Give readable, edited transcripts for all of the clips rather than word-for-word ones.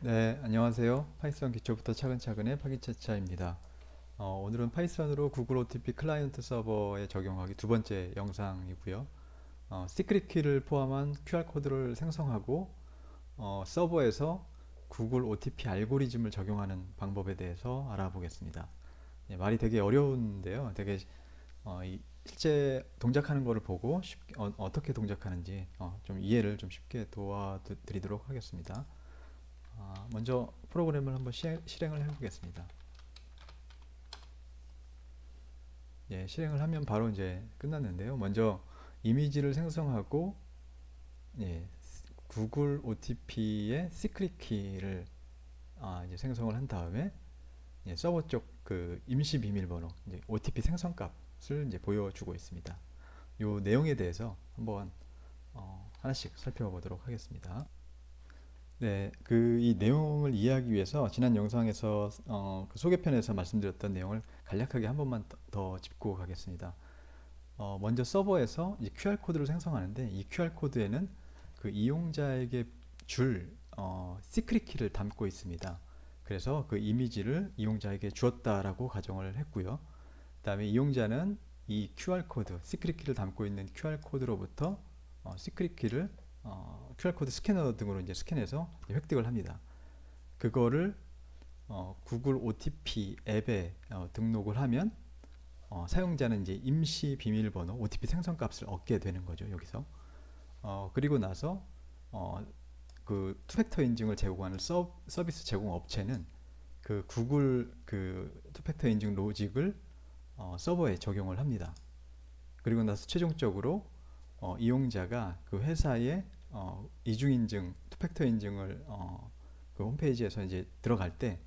네, 안녕하세요. 파이썬 기초부터 차근차근의 파기차차입니다. 오늘은 파이썬으로 구글 OTP 클라이언트 서버에 적용하기 두 번째 영상이고요. 시크릿 키를 포함한 QR코드를 생성하고 서버에서 구글 OTP 알고리즘을 적용하는 방법에 대해서 알아보겠습니다. 예, 말이 되게 어려운데요. 되게 실제 동작하는 거를 보고 어떻게 동작하는지 좀 이해를 좀 쉽게 도와드리도록 하겠습니다. 먼저 프로그램을 한번 실행을 해보겠습니다. 예, 실행을 하면 바로 이제 끝났는데요. 먼저 이미지를 생성하고 예, 구글 OTP의 시크릿 키를 이제 생성을 한 다음에 예, 서버 쪽 그 임시 비밀번호 이제 OTP 생성 값을 이제 보여주고 있습니다. 이 내용에 대해서 한번 하나씩 살펴보도록 하겠습니다. 네, 그 이 내용을 이해하기 위해서 지난 영상에서 그 소개편에서 말씀드렸던 내용을 간략하게 한 번만 더 짚고 가겠습니다. 먼저 서버에서 이 QR 코드를 생성하는데 이 QR 코드에는 그 이용자에게 줄 시크릿 키를 담고 있습니다. 그래서 그 이미지를 이용자에게 주었다라고 가정을 했고요. 그다음에 이용자는 이 QR 코드, 시크릿 키를 담고 있는 QR 코드로부터 시크릿 키를 QR 코드 스캐너 등으로 이제 스캔해서 획득을 합니다. 그거를 구글 OTP 앱에 등록을 하면 사용자는 이제 임시 비밀번호 OTP 생성 값을 얻게 되는 거죠. 여기서 그리고 나서 어, 그 투팩터 인증을 제공하는 서비스 제공 업체는 그 구글 그 투팩터 인증 로직을 서버에 적용을 합니다. 그리고 나서 최종적으로 이용자가 그 회사의 이중 인증, 투팩터 인증을 그 홈페이지에서 이제 들어갈 때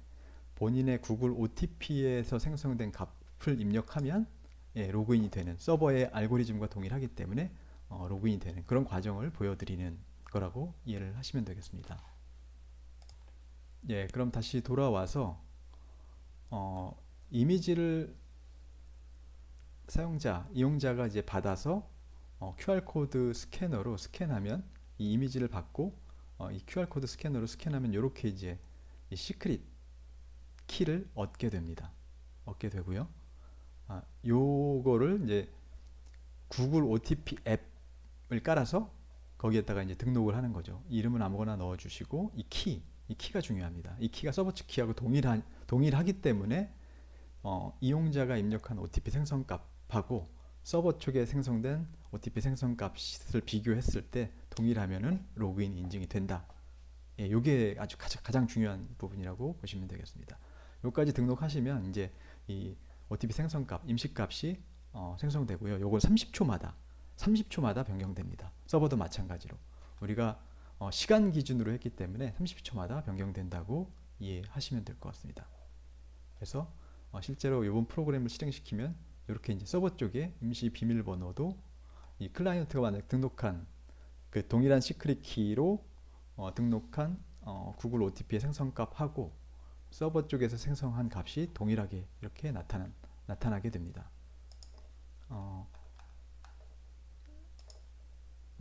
본인의 구글 OTP에서 생성된 값을 입력하면 예, 로그인이 되는 서버의 알고리즘과 동일하기 때문에 로그인이 되는 그런 과정을 보여드리는 거라고 이해를 하시면 되겠습니다. 예, 그럼 다시 돌아와서 어, 이미지를 이용자가 이제 받아서 QR코드 스캐너로 스캔하면 이 이미지를 받고 이 QR코드 스캐너로 스캔하면 이렇게 이제 이 시크릿 키를 얻게 됩니다. 얻게 되고요. 요거를 이제 구글 OTP 앱을 깔아서 거기에다가 이제 등록을 하는 거죠. 이름은 아무거나 넣어주시고 이 키가 중요합니다. 이 키가 서버 측 키하고 동일하기 때문에 이용자가 입력한 OTP 생성값하고 서버 쪽에 생성된 OTP 생성값을 비교했을 때 동일하면은 로그인 인증이 된다. 예, 이게 아주 가장 중요한 부분이라고 보시면 되겠습니다. 여기까지 등록하시면 이제 이 OTP 생성값, 임시값이 생성되고요. 요걸 30초마다 변경됩니다. 서버도 마찬가지로 우리가 시간 기준으로 했기 때문에 30초마다 변경된다고 이해하시면 될 것 같습니다. 그래서 실제로 이번 프로그램을 실행시키면 이렇게 이제 서버 쪽에 임시 비밀번호도 이 클라이언트가 만약 등록한 그 동일한 시크릿 키로 등록한 구글 OTP의 생성값하고 서버 쪽에서 생성한 값이 동일하게 이렇게 나타나게 됩니다. 어,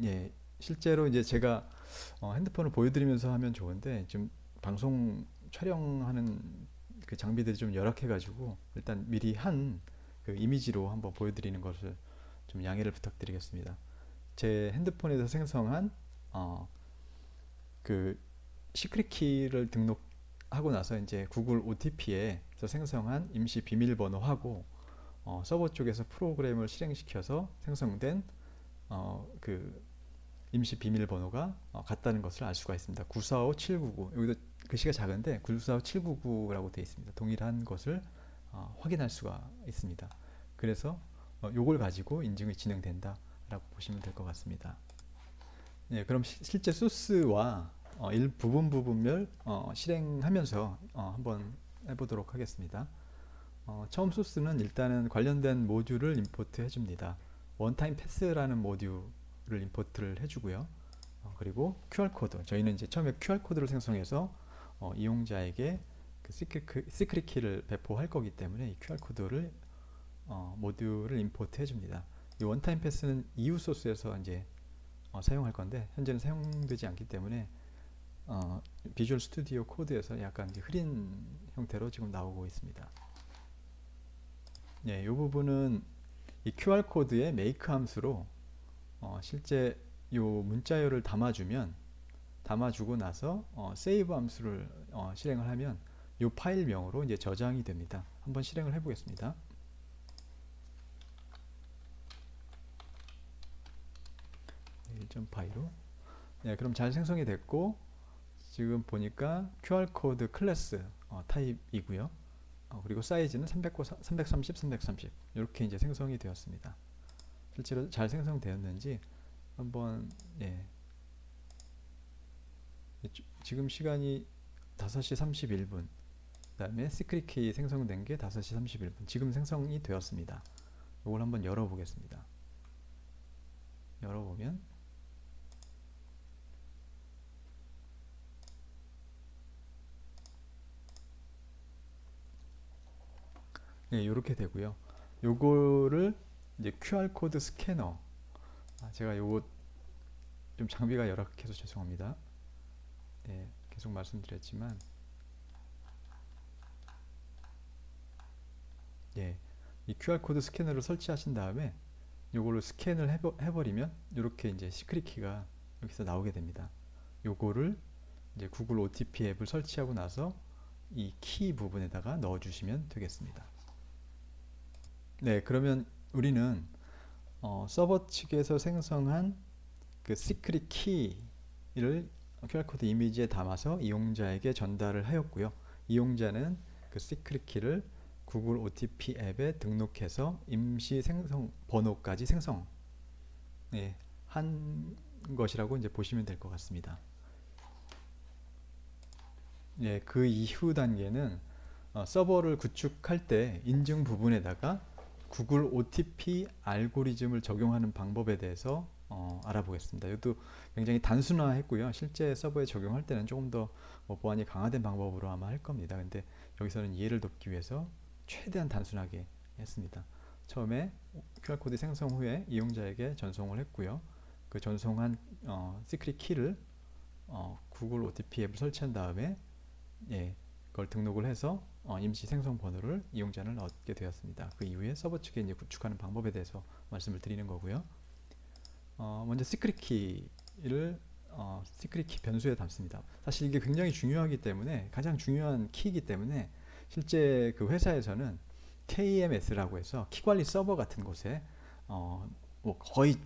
예, 실제로 이제 제가 핸드폰을 보여드리면서 하면 좋은데 좀 방송 촬영하는 그 장비들이 좀 열악해가지고 일단 미리 한 그 이미지로 한번 보여드리는 것을 좀 양해를 부탁드리겠습니다. 제 핸드폰에서 생성한 그 시크릿 키를 등록하고 나서 이제 구글 OTP에서 생성한 임시 비밀번호하고 서버 쪽에서 프로그램을 실행시켜서 생성된 그 임시 비밀번호가 같다는 것을 알 수가 있습니다. 945799 여기도 글씨가 작은데 945799라고 되어 있습니다. 동일한 것을 확인할 수가 있습니다. 그래서 요걸 가지고 인증이 진행된다라고 보시면 될 것 같습니다. 예, 그럼 실제 소스와 부분별 실행하면서 한번 해보도록 하겠습니다. 처음 소스는 일단은 관련된 모듈을 임포트 해줍니다. 원타임 패스라는 모듈을 임포트를 해주고요. 그리고 QR코드, 저희는 이제 처음에 QR코드를 생성해서 이용자에게 그 시크릿 키를 배포할 거기 때문에 이 QR코드를 모듈을 임포트 해줍니다. 이 원타임 패스는 EU 소스에서 이제 사용할 건데 현재는 사용되지 않기 때문에 비주얼 스튜디오 코드에서 약간 이제 흐린 형태로 지금 나오고 있습니다. 이 부분은 이 QR 코드의 make 함수로 실제 요 문자열을 담아주고 나서 save 함수를 실행을 하면 요 파일명으로 이제 저장이 됩니다. 한번 실행을 해보겠습니다. 1.파이로. 그럼 잘 생성이 됐고 지금 보니까 QR코드 클래스 타입이고요. 그리고 사이즈는 330, 330 이렇게 이제 생성이 되었습니다. 실제로 잘 생성되었는지 한번 지금 시간이 5시 31분 그 다음에 시크릿 키 생성된 게 5시 31분 지금 생성이 되었습니다. 이걸 한번 열어보겠습니다. 열어보면 이렇게 되고요. 요거를 이제 QR코드 스캐너 제가 요거 좀 장비가 열악해서 죄송합니다. 계속 말씀드렸지만 이 QR코드 스캐너를 설치하신 다음에 요거를 스캔을 해버리면 이렇게 이제 시크릿 키가 여기서 나오게 됩니다. 요거를 이제 구글 OTP 앱을 설치하고 나서 이 키 부분에다가 넣어 주시면 되겠습니다. 그러면 우리는 서버 측에서 생성한 그 시크릿 키를 QR코드 이미지에 담아서 이용자에게 전달을 하였고요. 이용자는 그 시크릿 키를 구글 OTP 앱에 등록해서 임시 생성 번호까지 생성 한 것이라고 이제 보시면 될 것 같습니다. 그 이후 단계는 서버를 구축할 때 인증 부분에다가 구글 OTP 알고리즘을 적용하는 방법에 대해서 알아보겠습니다. 이것도 굉장히 단순화했고요. 실제 서버에 적용할 때는 조금 더 보안이 강화된 방법으로 아마 할 겁니다. 근데 여기서는 이해를 돕기 위해서 최대한 단순하게 했습니다. 처음에 QR코드 생성 후에 이용자에게 전송을 했고요. 그 전송한 시크릿 키를 구글 OTP 앱을 설치한 다음에 그걸 등록을 해서 임시 생성 번호를 이용자는 얻게 되었습니다. 그 이후에 서버 측에 이제 구축하는 방법에 대해서 말씀을 드리는 거고요. 먼저 시크릿 키를 시크릿 키 변수에 담습니다. 사실 이게 굉장히 중요하기 때문에 가장 중요한 키이기 때문에 실제 그 회사에서는 KMS라고 해서 키 관리 서버 같은 곳에 뭐 거의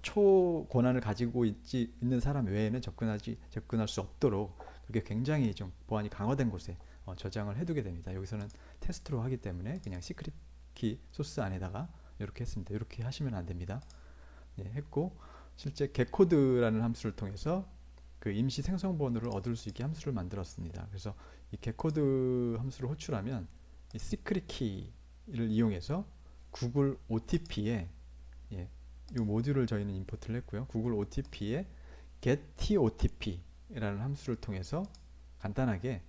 초 권한을 가지고 있는 사람 외에는 접근할 수 없도록 그게 굉장히 좀 보안이 강화된 곳에 저장을 해두게 됩니다. 여기서는 테스트로 하기 때문에 그냥 시크릿 키 소스 안에다가 이렇게 했습니다. 이렇게 하시면 안 됩니다. 했고 실제 getCode라는 함수를 통해서 그 임시 생성 번호를 얻을 수 있게 함수를 만들었습니다. 그래서 이 getCode 함수를 호출하면 이 시크릿 키를 이용해서 구글 OTP에 이 모듈을 저희는 임포트를 했고요. 구글 OTP에 getTOTP라는 함수를 통해서 간단하게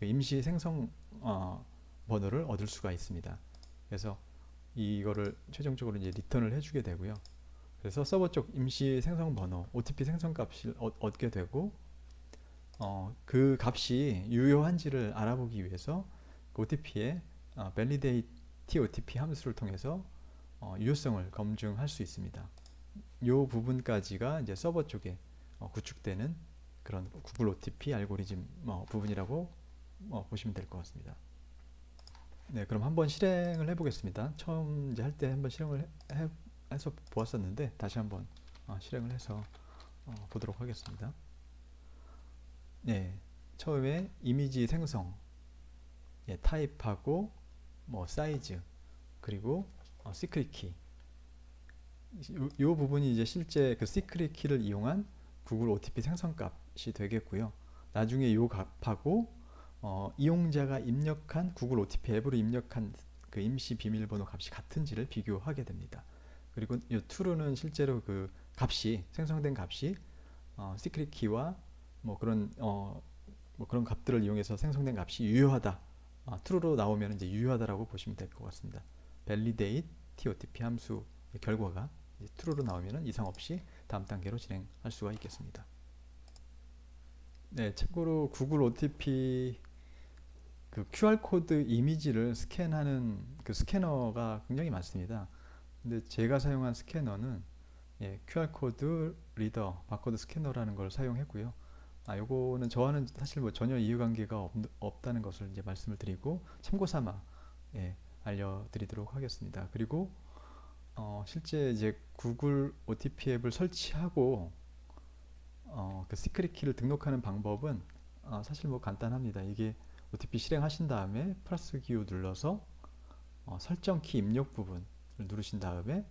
그 임시 생성 번호를 얻을 수가 있습니다. 그래서 이거를 최종적으로 이제 리턴을 해주게 되고요. 그래서 서버 쪽 임시 생성 번호, OTP 생성 값을 얻게 되고, 그 값이 유효한지를 알아보기 위해서 그 OTP에 validate TOTP 함수를 통해서 유효성을 검증할 수 있습니다. 이 부분까지가 이제 서버 쪽에 구축되는 그런 구글 OTP 알고리즘 부분이라고 보시면 될 것 같습니다. 그럼 한번 실행을 해보겠습니다. 처음 이제 할 때 한번 실행을 해서 보았었는데 다시 한번 실행을 해서 보도록 하겠습니다. 처음에 이미지 생성, 타입하고 뭐 사이즈 그리고 시크릿 키. 이 부분이 이제 실제 그 시크릿 키를 이용한 구글 OTP 생성 값이 되겠고요. 나중에 이 값하고 이용자가 입력한 구글 OTP 앱으로 입력한 그 임시 비밀번호 값이 같은지를 비교하게 됩니다. 그리고 이 true는 실제로 그 값이 생성된 값이 시크릿 키와 뭐 그런 값들을 이용해서 생성된 값이 유효하다. true로 나오면 이제 유효하다라고 보시면 될 것 같습니다. validate TOTP 함수 결과가 true로 나오면 이상 없이 다음 단계로 진행할 수가 있겠습니다. 네, 참고로 구글 OTP 그 QR 코드 이미지를 스캔하는 그 스캐너가 굉장히 많습니다. 근데 제가 사용한 스캐너는 QR 코드 리더, 바코드 스캐너라는 걸 사용했고요. 요거는 저와는 사실 뭐 전혀 이해관계가 없다는 것을 이제 말씀을 드리고 참고 삼아 알려드리도록 하겠습니다. 그리고 실제 이제 구글 OTP 앱을 설치하고 그 시크릿 키를 등록하는 방법은 사실 뭐 간단합니다. 이게 OTP 실행하신 다음에 플러스 키 눌러서 설정 키 입력 부분을 누르신 다음에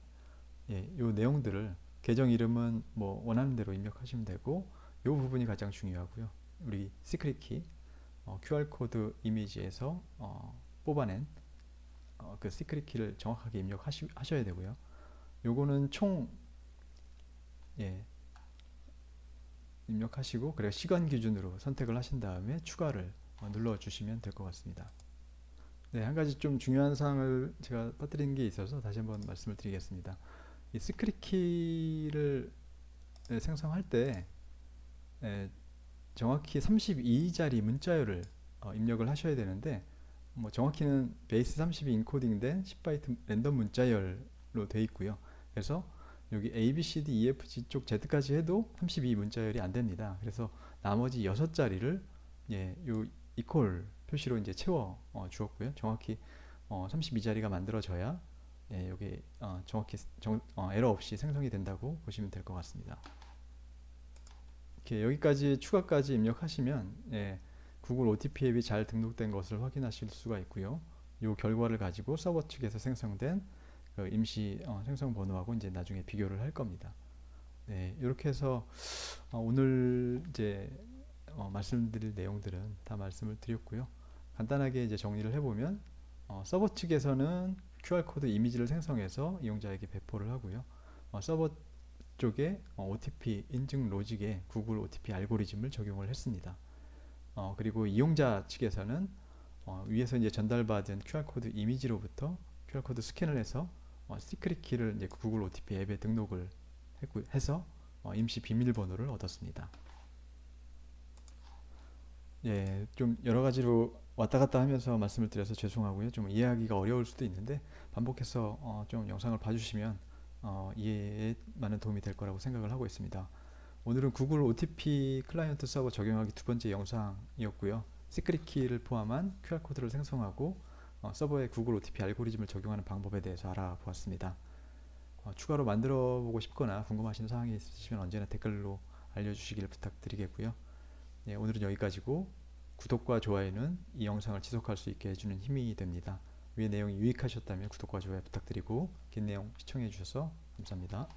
요 내용들을 계정 이름은 뭐 원하는 대로 입력하시면 되고 요 부분이 가장 중요하고요. 우리 시크릿 키 QR 코드 이미지에서 뽑아낸 그 시크릿 키를 정확하게 입력하셔야 되고요. 요거는 총 입력하시고 그리고 시간 기준으로 선택을 하신 다음에 추가를 눌러주시면 될 것 같습니다. 네, 한 가지 좀 중요한 사항을 제가 빠뜨린 게 있어서 다시 한번 말씀을 드리겠습니다. 이 시크릿 키를 생성할 때 정확히 32자리 문자열을 입력을 하셔야 되는데 뭐 정확히는 베이스 32 인코딩된 10바이트 랜덤 문자열로 되어 있고요. 그래서 여기 A, B, C, D, E, F, G 쪽 Z까지 해도 32 문자열이 안 됩니다. 그래서 나머지 6자리를 요 이퀄 표시로 이제 채워 주었고요. 정확히 32자리가 만들어져야 여기 정확히 에러 없이 생성이 된다고 보시면 될 것 같습니다. 이렇게 여기까지 추가까지 입력하시면 구글 OTP 앱이 잘 등록된 것을 확인하실 수가 있고요. 이 결과를 가지고 서버 측에서 생성된 그 임시 생성 번호하고 이제 나중에 비교를 할 겁니다. 네, 이렇게 해서 오늘 이제 말씀드릴 내용들은 다 말씀을 드렸고요. 간단하게 이제 정리를 해보면 서버 측에서는 QR 코드 이미지를 생성해서 이용자에게 배포를 하고요. 서버 쪽에 OTP 인증 로직에 구글 OTP 알고리즘을 적용을 했습니다. 그리고 이용자 측에서는 위에서 이제 전달받은 QR 코드 이미지로부터 QR 코드 스캔을 해서 시크릿 키를 이제 구글 OTP 앱에 등록을 해서 임시 비밀번호를 얻었습니다. 좀 여러 가지로 왔다 갔다 하면서 말씀을 드려서 죄송하고요. 좀 이해하기가 어려울 수도 있는데 반복해서 좀 영상을 봐주시면 이해에 많은 도움이 될 거라고 생각을 하고 있습니다. 오늘은 구글 OTP 클라이언트 서버 적용하기 두 번째 영상이었고요. 시크릿 키를 포함한 QR코드를 생성하고 서버에 구글 OTP 알고리즘을 적용하는 방법에 대해서 알아보았습니다. 추가로 만들어 보고 싶거나 궁금하신 사항이 있으시면 언제나 댓글로 알려주시길 부탁드리겠고요. 오늘은 여기까지고 구독과 좋아요는 이 영상을 지속할 수 있게 해주는 힘이 됩니다. 위의 내용이 유익하셨다면 구독과 좋아요 부탁드리고 긴 내용 시청해 주셔서 감사합니다.